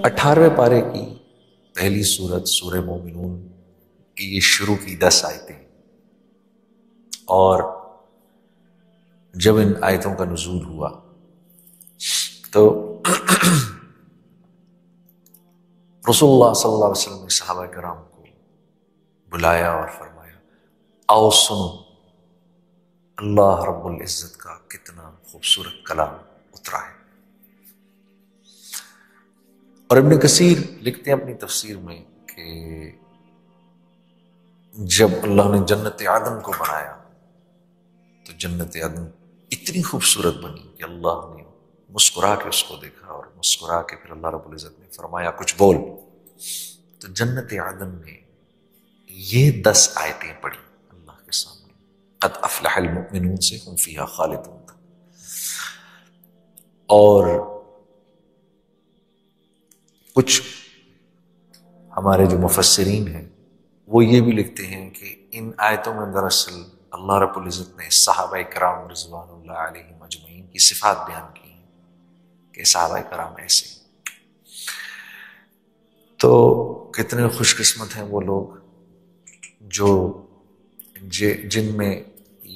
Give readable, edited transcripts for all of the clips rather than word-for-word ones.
18वें पारे की पहली सूरत सूरह मोमिनून की ये शुरू की 10 आयतें, और जब इन आयतों का नुज़ूल हुआ तो रसूलुल्लाह सल्लल्लाहु अलैहि वसल्लम ने सहाबा कराम को बुलाया और फरमाया, आओ सुनो अल्लाह रब्बुल इज़्ज़त का कितना खूबसूरत कलाम उतरा है। और इब्न कसीर लिखते हैं अपनी तफसीर में कि जब अल्लाह ने जन्नत आदम को बनाया तो जन्नत आदम इतनी खूबसूरत बनी कि अल्लाह ने मुस्कुरा के उसको देखा, और मुस्कुरा के फिर अल्लाह रब्बुल इज़्ज़त ने फरमाया कुछ बोल। तो जन्नत आदम ने ये 10 आयतें पढ़ी अल्लाह के सामने, क़द अफ़लहल मुमिनून से हुम फ़ीहा ख़ालिदून। और कुछ हमारे जो मुफस्सिरीन हैं वो ये भी लिखते हैं कि इन आयतों में दरअसल अल्लाह रब्बुल इज़्ज़त ने सहाबा किराम रिज़वानुल्लाह अलैहिम अजमईन की सिफ़ात बयान की हैं कि सहाबा किराम ऐसे। तो कितने खुशकिस्मत हैं वो लोग जो जिनमें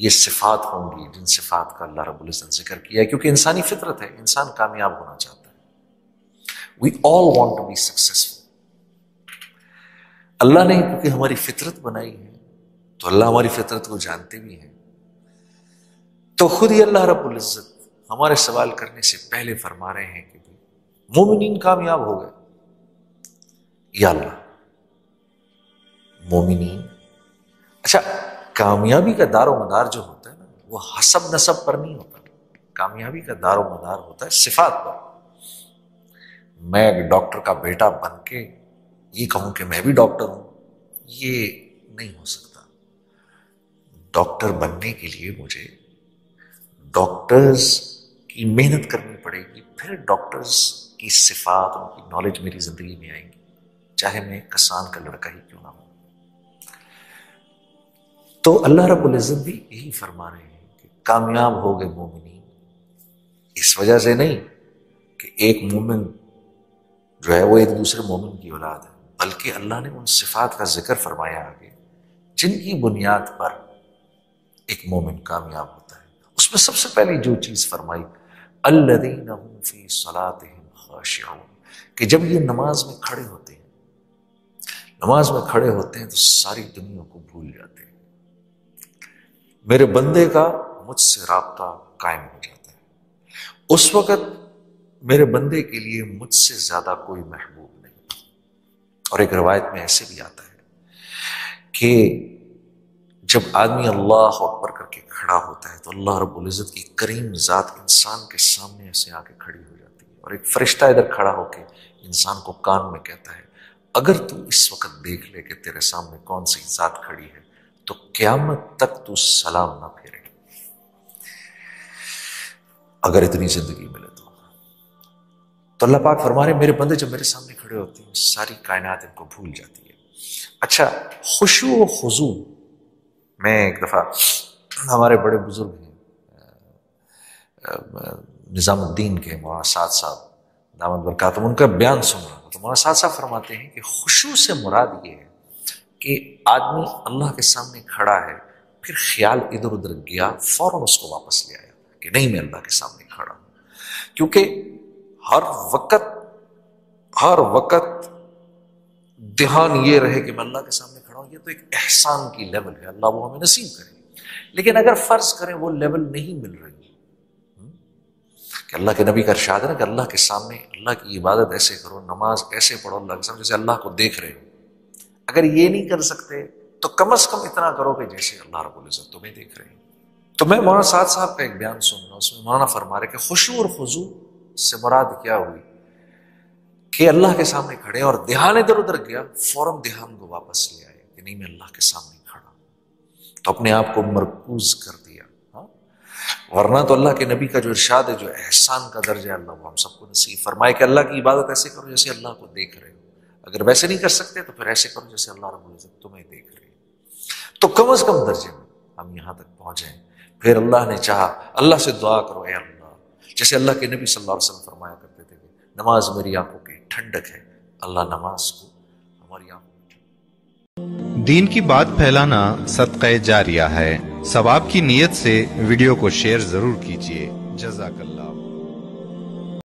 ये सिफ़ात होंगी, जिन सिफ़ात का अल्लाह रब्बुल इज़्ज़त ने ज़िक्र किया है, क्योंकि इंसानी फितरत है, इंसान कामयाब होना चाहता है। We all want to be successful. अल्लाह ने क्योंकि हमारी फितरत बनाई है तो अल्लाह हमारी फितरत को जानते भी हैं, तो खुद ही अल्लाह रब्बुल इज़्ज़त हमारे सवाल करने से पहले फरमा रहे हैं कि मोमिनीन कामयाब हो गए। या अल्लाह मोमिनीन, अच्छा कामयाबी का दारो मदार जो होता है ना वो हसब नसब पर नहीं होता, कामयाबी का दारो मदार होता है सिफात पर। मैं एक डॉक्टर का बेटा बन के ये कहूं कि मैं भी डॉक्टर हूं, ये नहीं हो सकता। डॉक्टर बनने के लिए मुझे डॉक्टर्स की मेहनत करनी पड़ेगी, फिर डॉक्टर्स की सिफात, उनकी नॉलेज मेरी जिंदगी में आएंगी, चाहे मैं कसान का लड़का ही क्यों ना हो। तो अल्लाह रब्बुल इज़्ज़त भी यही फरमा रहे हैं कि कामयाब हो गए मोमिनीन। इस वजह से नहीं कि एक मोमिन जो है वो एक दूसरे मोमिन की औलाद है, बल्कि अल्लाह ने उन सिफात का जिक्र फरमाया आगे जिनकी बुनियाद पर एक मोमिन कामयाब होता है। उसमें सबसे पहले जो चीज फरमाई, अल्लज़ीना हुम फी सलातिहिम खाशिऊन, कि जब ये नमाज में खड़े होते हैं, नमाज में खड़े होते हैं तो सारी दुनिया को भूल जाते हैं, मेरे बंदे का मुझसे राब्ता कायम हो जाता है। उस वक्त मेरे बंदे के लिए मुझसे ज्यादा कोई महबूब नहीं। और एक रवायत में ऐसे भी आता है कि जब आदमी अल्लाह अकबर करके खड़ा होता है तो अल्लाह रब्बुल इज़्ज़त की करीम जात इंसान के सामने ऐसे आके खड़ी हो जाती है, और एक फरिश्ता इधर खड़ा होके इंसान को कान में कहता है, अगर तू इस वक्त देख ले कि तेरे सामने कौन सी जात खड़ी है तो क़यामत तक तू सलाम ना फेरे, अगर इतनी जिंदगी मिले तो अल्लाह पाक फरमा रहे मेरे बंदे जब मेरे सामने खड़े होते हैं सारी कायनात इनको भूल जाती है। अच्छा, खुशू व खुजू, मैं एक दफा हमारे बड़े बुजुर्ग हैं निजामुद्दीन के मौलाना साद साहब दामद बरकातुहू, उनका बयान सुन रहा था तो मौलाना साद साहब फरमाते हैं कि खुशू से मुराद ये है कि आदमी अल्लाह के सामने खड़ा है, फिर ख्याल इधर उधर गया, फौरन उसको वापस ले आया कि नहीं मैं अल्लाह के सामने खड़ा हूं। क्योंकि हर वक्त ध्यान ये रहे कि मैं अल्लाह के सामने खड़ा हूं, ये तो एक एहसान की लेवल है, अल्लाह वो हमें नसीब करे। लेकिन अगर फर्ज करें वो लेवल नहीं मिल रही कि अल्लाह के नबी का इरशाद है ना कि अल्लाह के सामने अल्लाह की इबादत ऐसे करो, नमाज ऐसे पढ़ो अल्लाह के सामने जैसे अल्लाह को देख रहे हो, अगर ये नहीं कर सकते तो कम से कम इतना करो कि जैसे अल्लाह रब्बुल इज़्ज़त तुम्हें देख रहे हैं। तो मैं मौलाना साद साहब का एक बयान सुन रहा हूं, उसमें मौलाना फरमा रहे कि खुशू और खुजू से मुराद क्या हुई कि अल्लाह के सामने खड़े और ध्यान इधर उधर गया, फौरन ध्यान को वापस ले आए कि नहीं मैं अल्लाह के सामने खड़ा, तो अपने आप को मरकूज कर दिया। हाँ, वरना तो अल्लाह के नबी का जो इरशाद है, जो एहसान का दर्जा है, अल्लाह वो हम सबको नसीब फरमाए कि अल्लाह की इबादत ऐसे करो जैसे अल्लाह को देख रहे हो, अगर वैसे नहीं कर सकते तो फिर ऐसे करो जैसे अल्लाह रब्बुल इज़्ज़त तुम्हें देख रहे हो। तो कम से कम दर्जे में हम यहां तक पहुंचे। फिर अल्लाह ने चाहा, अल्लाह से दुआ करो, ए अल्लाह, जैसे अल्लाह के नबी सल्लल्लाहु अलैहि वसल्लम फरमाया करते थे, नमाज मेरी आंखों के ٹھنڈک ہے. اللہ نماز کو ہماری آنکھوں میں. دین کی بات پھیلانا صدقہ جاریہ ہے. ثواب کی نیت سے ویڈیو کو شیئر ضرور کیجیے. جزاک اللہ.